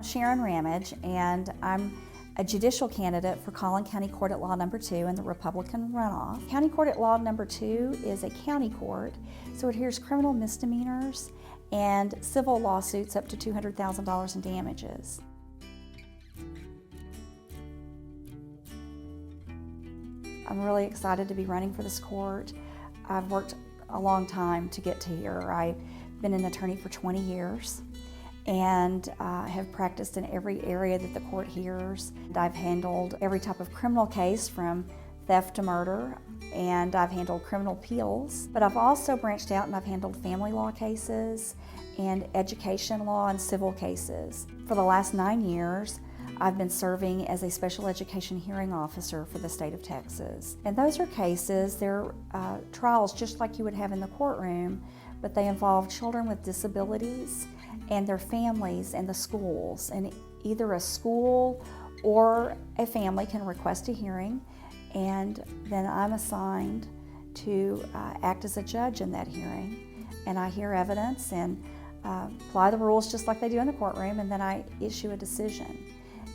Sharon Ramage, and I'm a judicial candidate for Collin County Court at Law No. 2 in the Republican runoff. County Court at Law No. 2 is a county court, so it hears criminal misdemeanors and civil lawsuits up to $200,000 in damages. I'm really excited to be running for this court. I've worked a long time to get to here. I've been an attorney for 20 years and have practiced in every area that the court hears. I've handled every type of criminal case from theft to murder, and I've handled criminal appeals, but I've also branched out and I've handled family law cases and education law and civil cases. For the last 9 years, I've been serving as a special education hearing officer for the state of Texas. And those are cases, they're trials just like you would have in the courtroom, but they involve children with disabilities and their families and the schools. And either a school or a family can request a hearing, and then I'm assigned to act as a judge in that hearing. And I hear evidence and apply the rules just like they do in the courtroom, and then I issue a decision.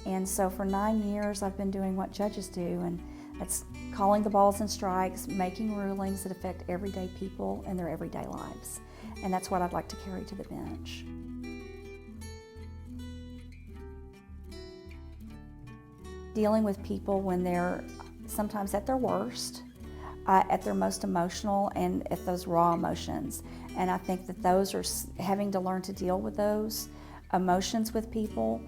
And so for 9 years I've been doing what judges do, and that's calling the balls and strikes, making rulings that affect everyday people in their everyday lives. And that's what I'd like to carry to the bench. Dealing with people when they're sometimes at their worst, at their most emotional, and at those raw emotions. And I think that those are having to learn to deal with those emotions with people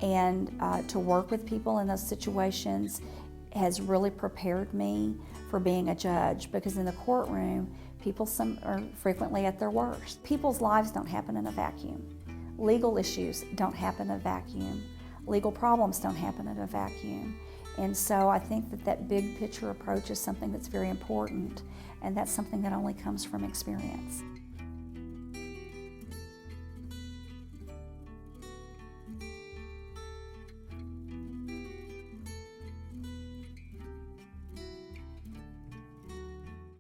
and to work with people in those situations has really prepared me for being a judge, because in the courtroom, people are frequently at their worst. People's lives don't happen in a vacuum. Legal issues don't happen in a vacuum. Legal problems don't happen in a vacuum. And so I think that that big picture approach is something that's very important, and that's something that only comes from experience.